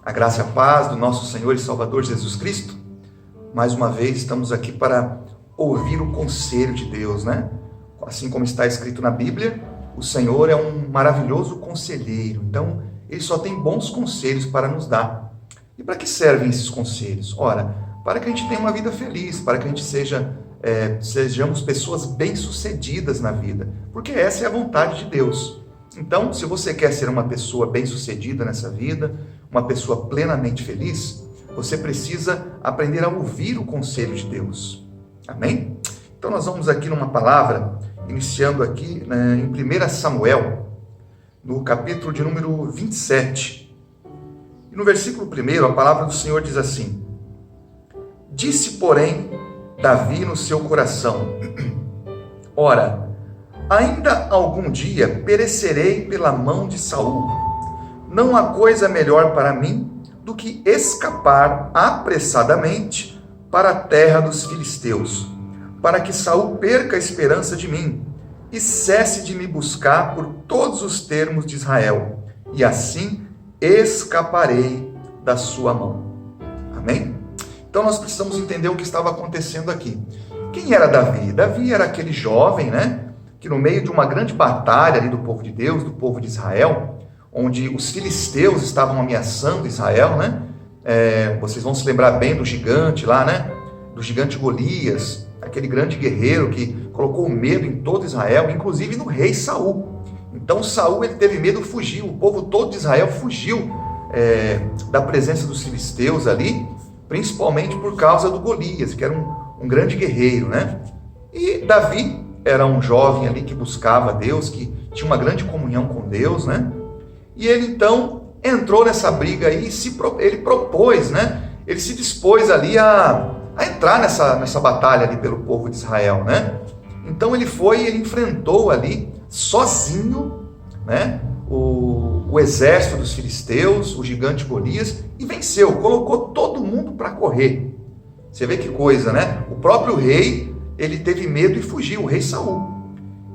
A graça e a paz do nosso Senhor e Salvador Jesus Cristo. Mais uma vez estamos aqui para ouvir o conselho de Deus, né? Assim como está escrito na Bíblia, o Senhor é um maravilhoso conselheiro. Então, Ele só tem bons conselhos para nos dar. E para que servem esses conselhos? Ora, para que a gente tenha uma vida feliz, para que a gente sejamos pessoas bem-sucedidas na vida. Porque essa é a vontade de Deus. Então, se você quer ser uma pessoa bem-sucedida nessa vida, uma pessoa plenamente feliz, você precisa aprender a ouvir o conselho de Deus. Amém? Então, nós vamos aqui numa palavra, iniciando aqui em 1 Samuel, no capítulo de número 27. E no versículo 1, a palavra do Senhor diz assim: Disse, porém, Davi no seu coração: Ora, ainda algum dia perecerei pela mão de Saul. Não há coisa melhor para mim do que escapar apressadamente para a terra dos filisteus, para que Saul perca a esperança de mim e cesse de me buscar por todos os termos de Israel, e assim escaparei da sua mão. Amém? Então nós precisamos entender o que estava acontecendo aqui. Quem era Davi? Davi era aquele jovem, né, que no meio de uma grande batalha ali do povo de Deus, do povo de Israel, onde os filisteus estavam ameaçando Israel, né? Vocês vão se lembrar bem do gigante lá, né? Do gigante Golias, aquele grande guerreiro que colocou medo em todo Israel, inclusive no rei Saul. Então Saul, ele teve medo, fugiu. O povo todo de Israel fugiu da presença dos filisteus ali, principalmente por causa do Golias, que era um grande guerreiro, né? E Davi era um jovem ali que buscava Deus, que tinha uma grande comunhão com Deus, né? E ele então entrou nessa briga aí, ele propôs, né? Ele se dispôs ali a entrar nessa batalha ali pelo povo de Israel, né? Então ele enfrentou ali sozinho, né? O exército dos filisteus, o gigante Golias, e venceu, colocou todo mundo para correr. Você vê que coisa, né? O próprio rei, ele teve medo e fugiu, o rei Saul.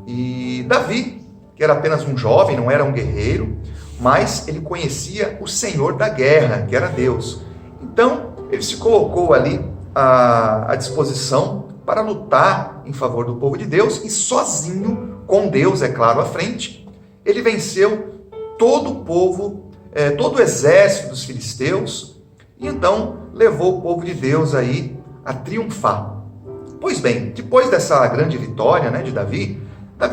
E Davi, que era apenas um jovem, não era um guerreiro, mas ele conhecia o Senhor da guerra, que era Deus. Então, ele se colocou ali à disposição para lutar em favor do povo de Deus, e sozinho, com Deus, é claro, à frente, ele venceu todo o povo, todo o exército dos filisteus, e então levou o povo de Deus aí a triunfar. Pois bem, depois dessa grande vitória, né, de Davi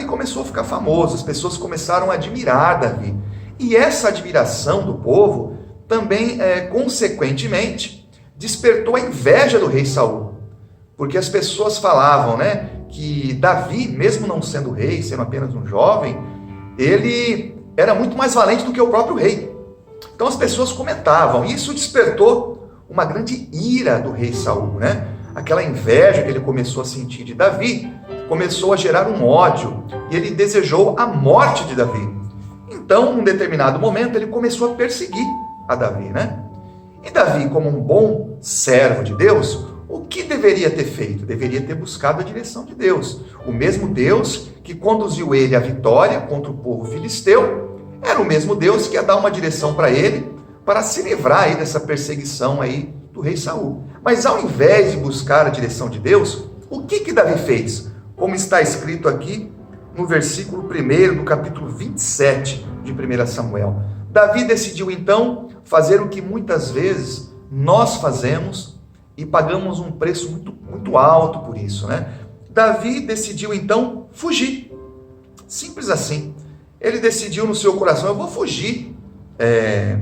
começou a ficar famoso, as pessoas começaram a admirar Davi. E essa admiração do povo também, consequentemente, despertou a inveja do rei Saul. Porque as pessoas falavam, né, que Davi, mesmo não sendo rei, sendo apenas um jovem, ele era muito mais valente do que o próprio rei. Então as pessoas comentavam, e isso despertou uma grande ira do rei Saul, né? Aquela inveja que ele começou a sentir de Davi começou a gerar um ódio, e ele desejou a morte de Davi. Então, num determinado momento, ele começou a perseguir a Davi, né? E Davi, como um bom servo de Deus, o que deveria ter feito? Deveria ter buscado a direção de Deus. O mesmo Deus que conduziu ele à vitória contra o povo filisteu, era o mesmo Deus que ia dar uma direção para ele, para se livrar aí dessa perseguição aí do rei Saul. Mas ao invés de buscar a direção de Deus, o que Davi fez? Como está escrito aqui no versículo 1 do capítulo 27 de 1 Samuel. Davi decidiu então fazer o que muitas vezes nós fazemos e pagamos um preço muito, muito alto por isso, né? Davi decidiu então fugir. Simples assim. Ele decidiu no seu coração: eu vou fugir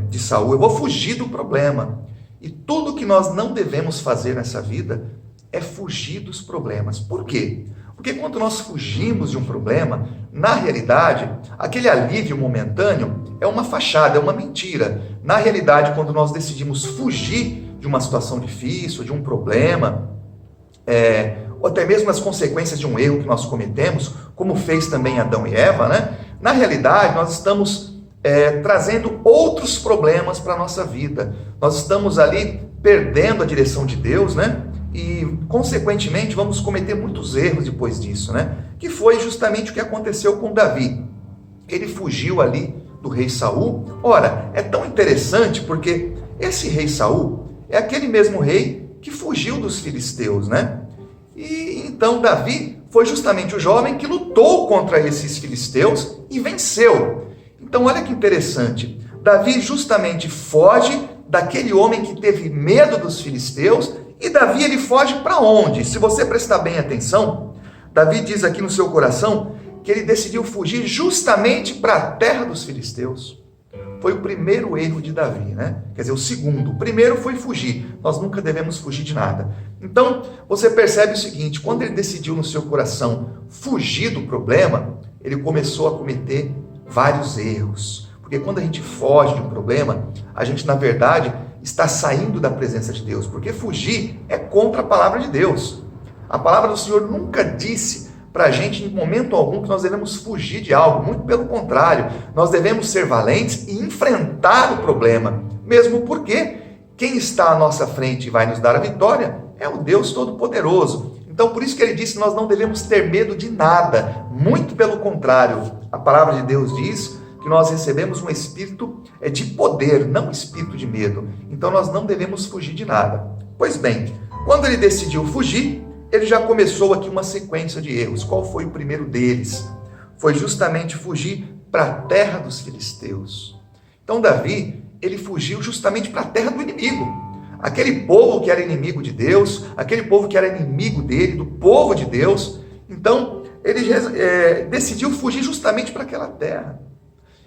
de Saul, eu vou fugir do problema. E tudo que nós não devemos fazer nessa vida é fugir dos problemas. Por quê? Porque quando nós fugimos de um problema, na realidade, aquele alívio momentâneo é uma fachada, é uma mentira. Na realidade, quando nós decidimos fugir de uma situação difícil, de um problema, ou até mesmo as consequências de um erro que nós cometemos, como fez também Adão e Eva, né? Na realidade, nós estamos trazendo outros problemas para a nossa vida. Nós estamos ali perdendo a direção de Deus, né? E, consequentemente, vamos cometer muitos erros depois disso, né? Que foi justamente o que aconteceu com Davi. Ele fugiu ali do rei Saul. Ora, é tão interessante porque esse rei Saul é aquele mesmo rei que fugiu dos filisteus, né? E então Davi foi justamente o jovem que lutou contra esses filisteus e venceu. Então olha que interessante, Davi justamente foge daquele homem que teve medo dos filisteus, e Davi ele foge para onde? Se você prestar bem atenção, Davi diz aqui no seu coração que ele decidiu fugir justamente para a terra dos filisteus. Foi o primeiro erro de Davi, né? Quer dizer, o segundo. O primeiro foi fugir. Nós nunca devemos fugir de nada. Então, você percebe o seguinte, quando ele decidiu no seu coração fugir do problema, ele começou a cometer vários erros. Porque quando a gente foge de um problema, a gente, na verdade, está saindo da presença de Deus. Porque fugir é contra a palavra de Deus. A palavra do Senhor nunca disse para a gente, em momento algum, que nós devemos fugir de algo. Muito pelo contrário, nós devemos ser valentes e enfrentar o problema. Mesmo porque quem está à nossa frente e vai nos dar a vitória é o Deus Todo-Poderoso. Então, por isso que ele disse que nós não devemos ter medo de nada. Muito pelo contrário, a palavra de Deus diz que nós recebemos um espírito de poder, não um espírito de medo. Então, nós não devemos fugir de nada. Pois bem, quando ele decidiu fugir, ele já começou aqui uma sequência de erros. Qual foi o primeiro deles? Foi justamente fugir para a terra dos filisteus. Então Davi, ele fugiu justamente para a terra do inimigo. Aquele povo que era inimigo de Deus, aquele povo que era inimigo dele, do povo de Deus. Então, ele decidiu fugir justamente para aquela terra.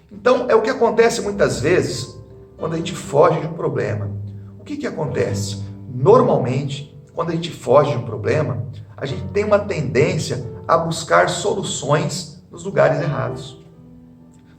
Então, é o que acontece muitas vezes quando a gente foge de um problema. O que acontece? Normalmente, quando a gente foge de um problema, a gente tem uma tendência a buscar soluções nos lugares errados.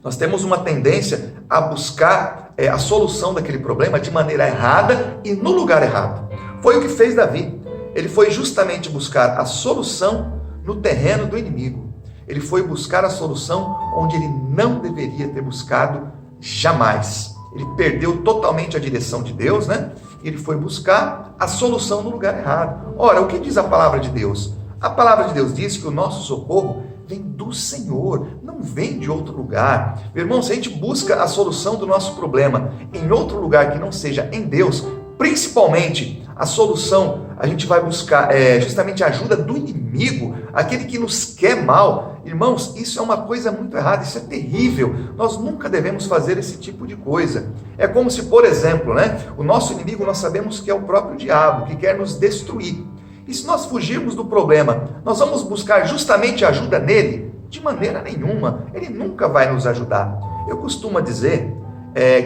Nós temos uma tendência a buscar a solução daquele problema de maneira errada e no lugar errado. Foi o que fez Davi. Ele foi justamente buscar a solução no terreno do inimigo. Ele foi buscar a solução onde ele não deveria ter buscado jamais. Ele perdeu totalmente a direção de Deus, né? Ele foi buscar a solução no lugar errado. Ora, o que diz a palavra de Deus? A palavra de Deus diz que o nosso socorro vem do Senhor, não vem de outro lugar. Meu irmão, se a gente busca a solução do nosso problema em outro lugar que não seja em Deus, principalmente a solução, a gente vai buscar justamente a ajuda do inimigo, aquele que nos quer mal. Irmãos, isso é uma coisa muito errada, isso é terrível. Nós nunca devemos fazer esse tipo de coisa. É como se, por exemplo, o nosso inimigo nós sabemos que é o próprio diabo, que quer nos destruir. E se nós fugirmos do problema, nós vamos buscar justamente ajuda nele? De maneira nenhuma, ele nunca vai nos ajudar. Eu costumo dizer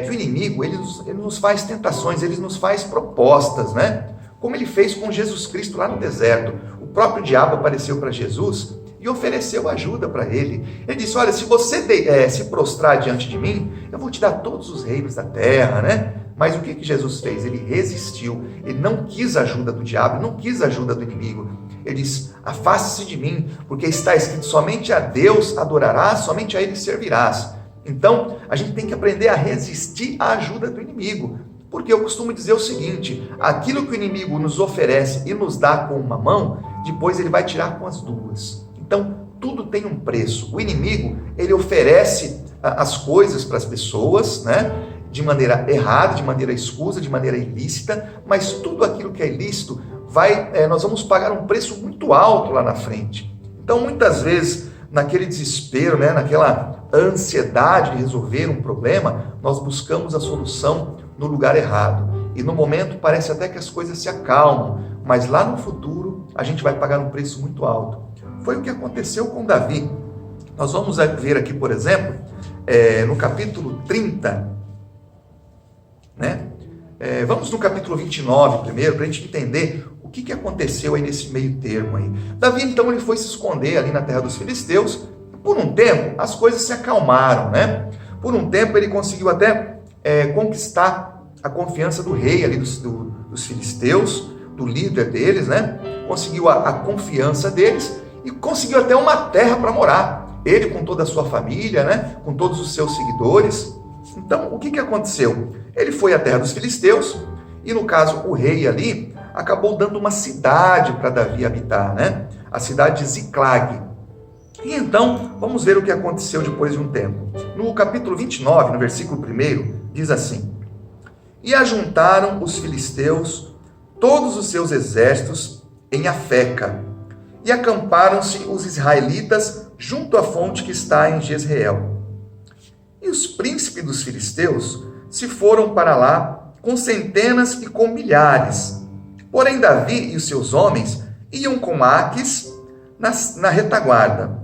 que o inimigo, ele nos faz tentações, ele nos faz propostas, Como ele fez com Jesus Cristo lá no deserto. O próprio diabo apareceu para Jesus e ofereceu ajuda para ele. Ele disse, olha, se você se prostrar diante de mim, eu vou te dar todos os reinos da terra, Mas o que Jesus fez? Ele resistiu, ele não quis a ajuda do diabo, não quis a ajuda do inimigo. Ele disse, afaste-se de mim, porque está escrito, somente a Deus adorarás, somente a Ele servirás. Então, a gente tem que aprender a resistir à ajuda do inimigo. Porque eu costumo dizer o seguinte, aquilo que o inimigo nos oferece e nos dá com uma mão, depois ele vai tirar com as duas. Então, tudo tem um preço. O inimigo, ele oferece as coisas para as pessoas, de maneira errada, de maneira escusa, de maneira ilícita, mas tudo aquilo que é ilícito, nós vamos pagar um preço muito alto lá na frente. Então, muitas vezes, naquele desespero, naquela ansiedade de resolver um problema, nós buscamos a solução no lugar errado. E no momento parece até que as coisas se acalmam, mas lá no futuro a gente vai pagar um preço muito alto. Foi o que aconteceu com Davi. Nós vamos ver aqui, por exemplo, no capítulo 30, vamos no capítulo 29 primeiro, para a gente entender o que aconteceu aí nesse meio termo aí. Davi, então, ele foi se esconder ali na terra dos filisteus. Por um tempo, as coisas se acalmaram, Por um tempo, ele conseguiu até conquistar a confiança do rei ali dos filisteus, do líder deles, Conseguiu a confiança deles e conseguiu até uma terra para morar. Ele com toda a sua família, com todos os seus seguidores. Então, o que aconteceu? Ele foi à terra dos filisteus e, no caso, o rei ali acabou dando uma cidade para Davi habitar, A cidade de Ziclag. E então, vamos ver o que aconteceu depois de um tempo. No capítulo 29, no versículo 1, diz assim, E ajuntaram os filisteus todos os seus exércitos em Afeca, e acamparam-se os israelitas junto à fonte que está em Jezreel. E os príncipes dos filisteus se foram para lá com centenas e com milhares. Porém Davi e os seus homens iam com Aquis na retaguarda.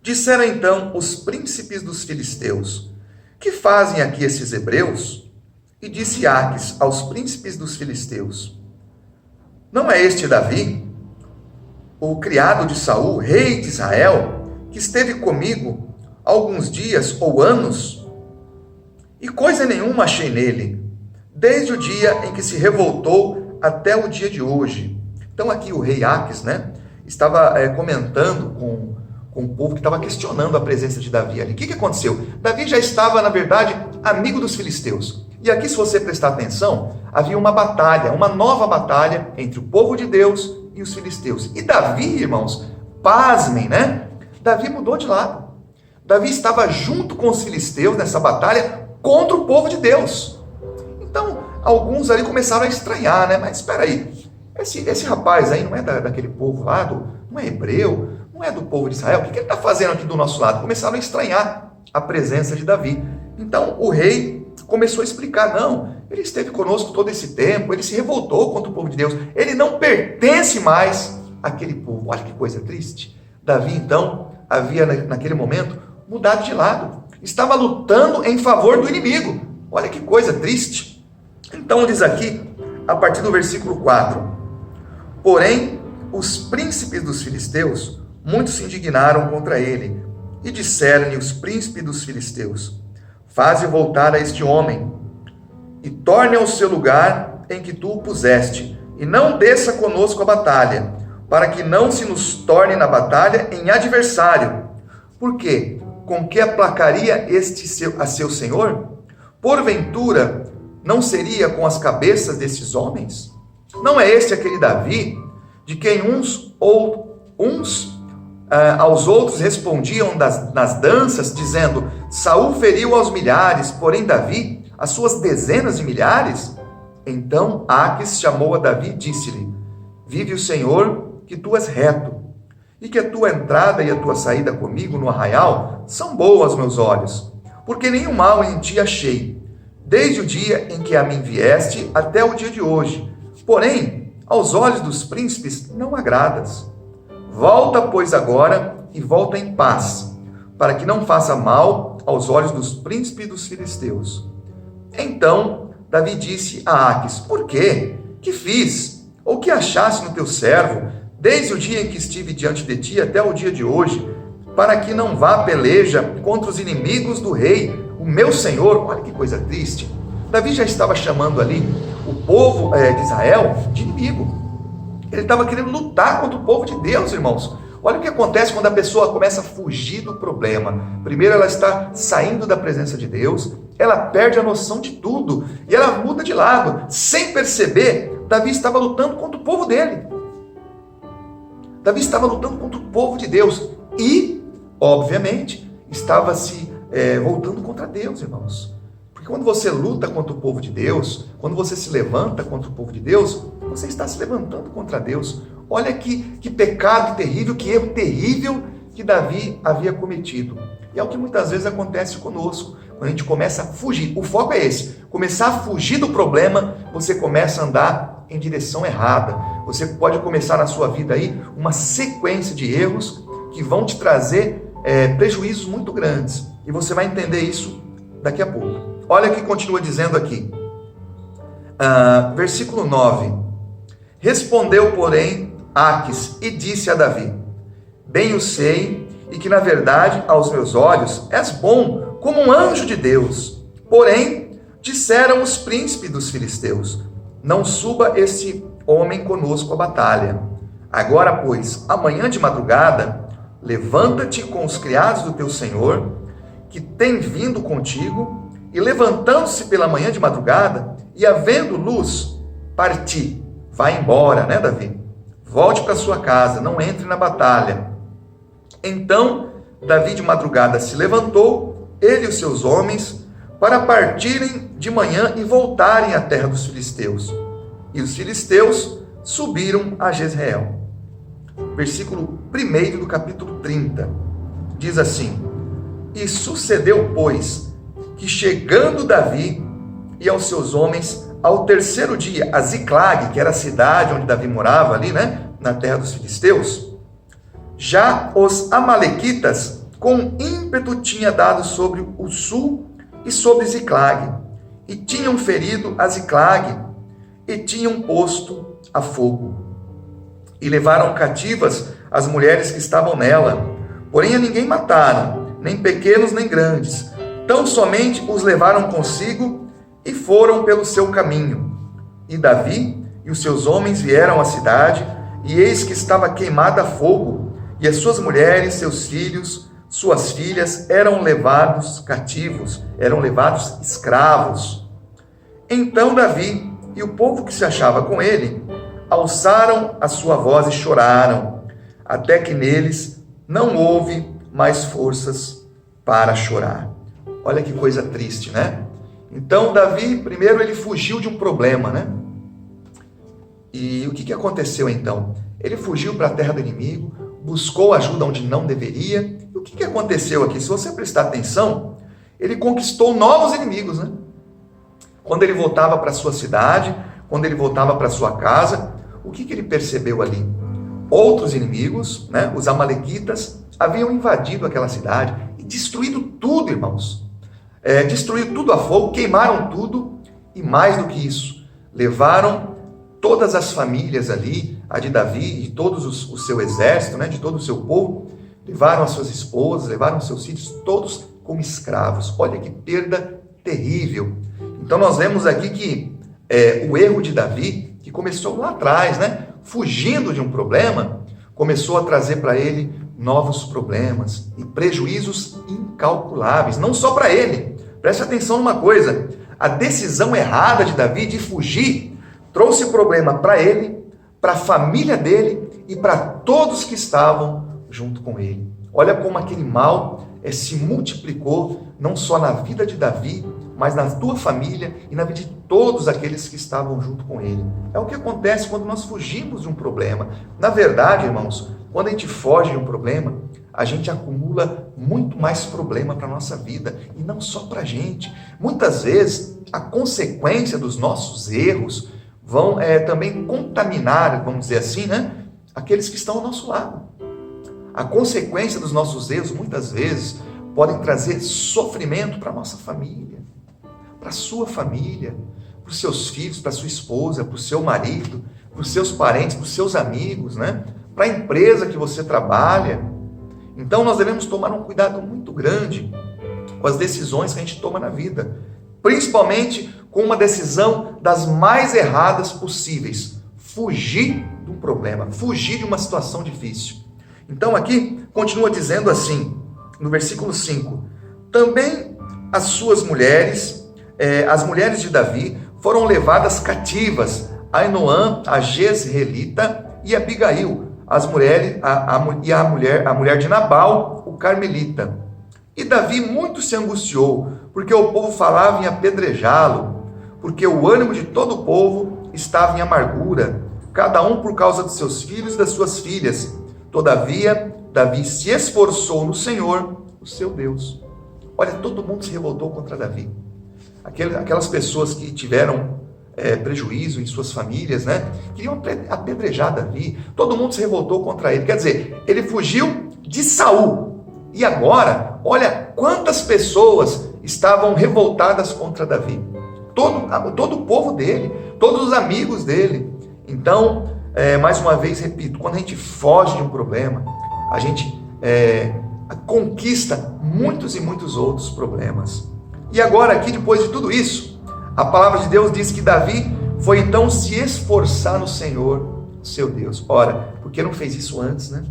Disseram então os príncipes dos filisteus: que fazem aqui esses hebreus? E disse Aquis aos príncipes dos filisteus: não é este Davi, o criado de Saul, rei de Israel, que esteve comigo alguns dias ou anos? E coisa nenhuma achei nele, desde o dia em que se revoltou até o dia de hoje. Então aqui o rei Aquis, estava comentando com o povo que estava questionando a presença de Davi ali. O que aconteceu? Davi já estava, na verdade, amigo dos filisteus. E aqui, se você prestar atenção, havia uma batalha, uma nova batalha entre o povo de Deus e os filisteus. E Davi, irmãos, pasmem, Davi mudou de lado. Davi estava junto com os filisteus nessa batalha contra o povo de Deus. Então, alguns ali começaram a estranhar, mas espera aí, esse rapaz aí não é daquele povo lá, não é hebreu, não é do povo de Israel, o que ele está fazendo aqui do nosso lado? Começaram a estranhar a presença de Davi. Então o rei começou a explicar: não, ele esteve conosco todo esse tempo, ele se revoltou contra o povo de Deus, ele não pertence mais àquele povo. Olha que coisa triste. Davi então havia naquele momento mudado de lado, estava lutando em favor do inimigo. Olha que coisa triste. Então diz aqui, a partir do versículo 4: porém os príncipes dos filisteus muitos se indignaram contra ele, e disseram-lhe os príncipes dos filisteus: faze voltar a este homem, e torne ao seu lugar em que tu o puseste, e não desça conosco a batalha, para que não se nos torne na batalha em adversário. Por quê? Com que aplacaria a seu senhor? Porventura, não seria com as cabeças desses homens? Não é este aquele Davi, de quem uns aos outros respondiam nas danças, dizendo: Saul feriu aos milhares, porém Davi as suas dezenas de milhares? Então Aquis chamou a Davi e disse-lhe: vive o Senhor, que tu és reto, e que a tua entrada e a tua saída comigo no arraial são boas aos meus olhos, porque nenhum mal em ti achei, desde o dia em que a mim vieste até o dia de hoje. Porém, aos olhos dos príncipes não agradas. Volta, pois, agora, e volta em paz, para que não faça mal aos olhos dos príncipes dos filisteus. Então Davi disse a Aquis: por quê? Que fiz? Ou que achaste no teu servo, desde o dia em que estive diante de ti até o dia de hoje, para que não vá peleja contra os inimigos do rei, o meu senhor? Olha que coisa triste. Davi já estava chamando ali o povo de Israel de inimigo. Ele estava querendo lutar contra o povo de Deus, irmãos. Olha o que acontece quando a pessoa começa a fugir do problema. Primeiro ela está saindo da presença de Deus, ela perde a noção de tudo, e ela muda de lado. Sem perceber, Davi estava lutando contra o povo dele. Davi estava lutando contra o povo de Deus e, obviamente, estava se voltando contra Deus, irmãos. Porque quando você luta contra o povo de Deus, quando você se levanta contra o povo de Deus, você está se levantando contra Deus. Olha que pecado terrível, que erro terrível que Davi havia cometido. E é o que muitas vezes acontece conosco, quando a gente começa a fugir. O foco é esse: começar a fugir do problema, você começa a andar em direção errada. Você pode começar na sua vida aí uma sequência de erros que vão te trazer prejuízos muito grandes. E você vai entender isso daqui a pouco. Olha o que continua dizendo aqui. Versículo 9. Respondeu, porém, Aquis e disse a Davi: bem o sei, e que na verdade aos meus olhos és bom como um anjo de Deus. Porém, disseram os príncipes dos filisteus: não suba este homem conosco à batalha. Agora, pois, amanhã de madrugada, levanta-te com os criados do teu senhor, que tem vindo contigo, e levantando-se pela manhã de madrugada, e havendo luz, parti. Vai embora, Davi? Volte para sua casa, não entre na batalha. Então Davi de madrugada se levantou, ele e os seus homens, para partirem de manhã e voltarem à terra dos filisteus. E os filisteus subiram a Jezreel. Versículo 1 do capítulo 30, diz assim: E sucedeu, pois, que chegando Davi e aos seus homens, ao terceiro dia, a Ziclag, que era a cidade onde Davi morava ali, né, na terra dos filisteus, já os amalequitas com ímpeto tinha dado sobre o sul e sobre Ziclag, e tinham ferido a Ziclag, e tinham posto a fogo. E levaram cativas as mulheres que estavam nela, porém a ninguém mataram, nem pequenos nem grandes, tão somente os levaram consigo e foram pelo seu caminho. E Davi e os seus homens vieram à cidade, e eis que estava queimada a fogo, e as suas mulheres, seus filhos, suas filhas eram levados cativos, eram levados escravos. Então Davi e o povo que se achava com ele alçaram a sua voz e choraram, até que neles não houve mais forças para chorar. Olha que coisa triste, né? Então Davi, primeiro ele fugiu de um problema, né? E o que aconteceu então? Ele fugiu para a terra do inimigo, buscou ajuda onde não deveria. E o que aconteceu aqui? Se você prestar atenção, ele conquistou novos inimigos, né? Quando ele voltava para sua cidade, quando ele voltava para sua casa, o que ele percebeu ali? Outros inimigos, né? Os amalequitas, haviam invadido aquela cidade e destruído tudo, irmãos. Destruíram tudo a fogo, queimaram tudo e mais do que isso, levaram todas as famílias ali, a de Davi e todos o seu exército, né, de todo o seu povo, levaram as suas esposas, levaram os seus filhos, todos como escravos. Olha que perda terrível. Então nós vemos aqui que o erro de Davi, que começou lá atrás, né, fugindo de um problema, começou a trazer para ele novos problemas e prejuízos incalculáveis, não só para ele. Preste atenção numa coisa, a decisão errada de Davi de fugir trouxe problema para ele, para a família dele e para todos que estavam junto com ele. Olha como aquele mal se multiplicou, não só na vida de Davi, mas na tua família e na vida de todos aqueles que estavam junto com ele. É o que acontece quando nós fugimos de um problema. Na verdade, irmãos, quando a gente foge de um problema, a gente acumula muito mais problema para a nossa vida, e não só para a gente. Muitas vezes, a consequência dos nossos erros vão também contaminar, vamos dizer assim, né, aqueles que estão ao nosso lado. A consequência dos nossos erros, muitas vezes, podem trazer sofrimento para a nossa família, para a sua família, para os seus filhos, para a sua esposa, para o seu marido, para os seus parentes, para os seus amigos, né? Para a empresa que você trabalha. Então nós devemos tomar um cuidado muito grande com as decisões que a gente toma na vida, principalmente com uma decisão das mais erradas possíveis: fugir de um problema, fugir de uma situação difícil. Então aqui continua dizendo assim, no versículo 5: também as suas mulheres, as mulheres de Davi, foram levadas cativas, Ainoã, a Jezreelita, e Abigail, as mulheres, a mulher de Nabal, o Carmelita. E Davi muito se angustiou, porque o povo falava em apedrejá-lo, porque o ânimo de todo o povo estava em amargura, cada um por causa dos seus filhos e das suas filhas. Todavia, Davi se esforçou no Senhor, o seu Deus. Olha, todo mundo se revoltou contra Davi. Aquelas pessoas que tiveram prejuízo em suas famílias, né? Queriam apedrejar Davi. Todo mundo se revoltou contra ele. Quer dizer, ele fugiu de Saul. E agora, olha quantas pessoas estavam revoltadas contra Davi. Todo o povo dele, todos os amigos dele. Então, mais uma vez, repito, quando a gente foge de um problema, a gente conquista muitos e muitos outros problemas. E agora aqui, depois de tudo isso, a palavra de Deus diz que Davi foi então se esforçar no Senhor, seu Deus. Ora, por que não fez isso antes, né?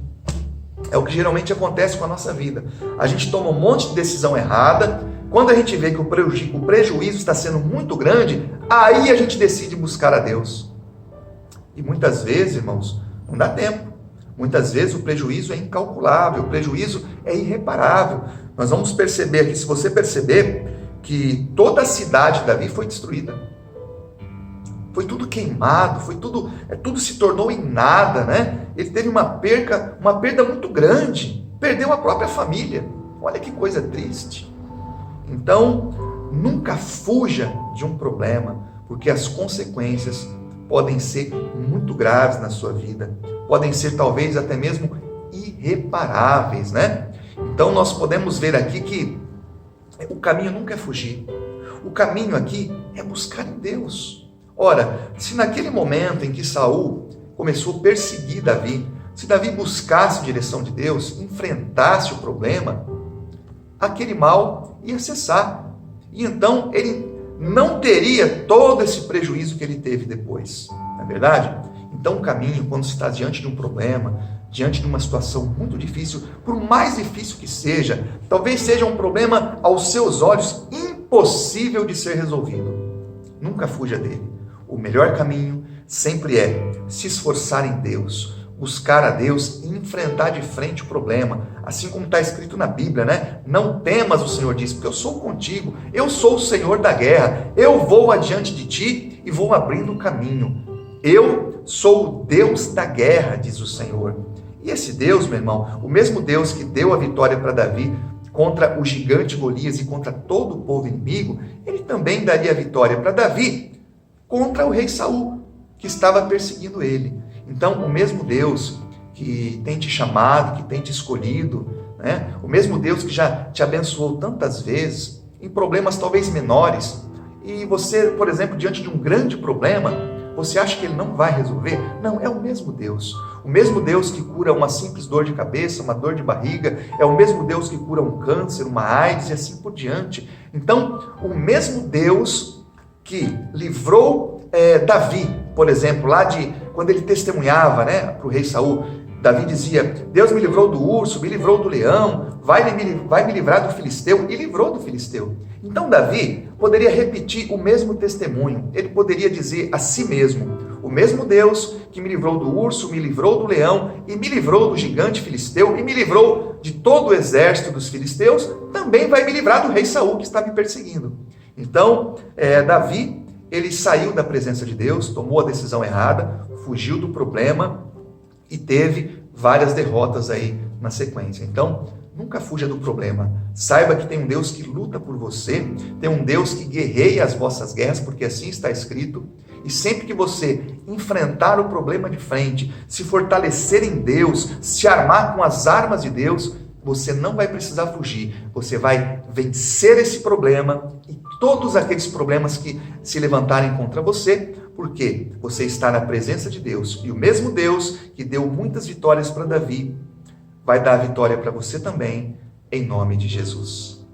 É o que geralmente acontece com a nossa vida. A gente toma um monte de decisão errada, quando a gente vê que o prejuízo está sendo muito grande, aí a gente decide buscar a Deus. E muitas vezes, irmãos, não dá tempo. Muitas vezes o prejuízo é incalculável, o prejuízo é irreparável. Nós vamos perceber aqui, se você perceber, que toda a cidade de Davi foi destruída. Foi tudo queimado, tudo se tornou em nada, né? Ele teve uma perda muito grande, perdeu a própria família. Olha que coisa triste. Então, nunca fuja de um problema, porque as consequências podem ser muito graves na sua vida, podem ser talvez até mesmo irreparáveis, né? Então nós podemos ver aqui que o caminho nunca é fugir, o caminho aqui é buscar em Deus. Ora, se naquele momento em que Saul começou a perseguir Davi, se Davi buscasse a direção de Deus, enfrentasse o problema, aquele mal ia cessar. E então ele não teria todo esse prejuízo que ele teve depois. Não é verdade? Então o caminho, quando se está diante de um problema, diante de uma situação muito difícil, por mais difícil que seja, talvez seja um problema aos seus olhos impossível de ser resolvido. Nunca fuja dele. O melhor caminho sempre é se esforçar em Deus, buscar a Deus e enfrentar de frente o problema, assim como está escrito na Bíblia, né? Não temas, o Senhor diz, porque eu sou contigo, eu sou o Senhor da guerra, eu vou adiante de ti e vou abrindo o caminho. Eu sou o Deus da guerra, diz o Senhor. E esse Deus, meu irmão, o mesmo Deus que deu a vitória para Davi contra o gigante Golias e contra todo o povo inimigo, ele também daria a vitória para Davi contra o rei Saul, que estava perseguindo ele. Então, o mesmo Deus que tem te chamado, que tem te escolhido, né? O mesmo Deus que já te abençoou tantas vezes, em problemas talvez menores, e você, por exemplo, diante de um grande problema, você acha que ele não vai resolver? Não, é o mesmo Deus. O mesmo Deus que cura uma simples dor de cabeça, uma dor de barriga, é o mesmo Deus que cura um câncer, uma AIDS e assim por diante. Então, o mesmo Deus que livrou Davi, por exemplo, lá de quando ele testemunhava, né, para o rei Saul, Davi dizia: Deus me livrou do urso, me livrou do leão, vai me livrar do filisteu, e livrou do filisteu. Então Davi poderia repetir o mesmo testemunho, ele poderia dizer a si mesmo: o mesmo Deus que me livrou do urso, me livrou do leão, e me livrou do gigante filisteu, e me livrou de todo o exército dos filisteus, também vai me livrar do rei Saul que está me perseguindo. Então, Davi, ele saiu da presença de Deus, tomou a decisão errada, fugiu do problema e teve várias derrotas aí na sequência. Então, nunca fuja do problema. Saiba que tem um Deus que luta por você, tem um Deus que guerreia as vossas guerras, porque assim está escrito. E sempre que você enfrentar o problema de frente, se fortalecer em Deus, se armar com as armas de Deus, você não vai precisar fugir. Você vai vencer esse problema e todos aqueles problemas que se levantarem contra você, porque você está na presença de Deus. E o mesmo Deus que deu muitas vitórias para Davi, vai dar a vitória para você também, em nome de Jesus.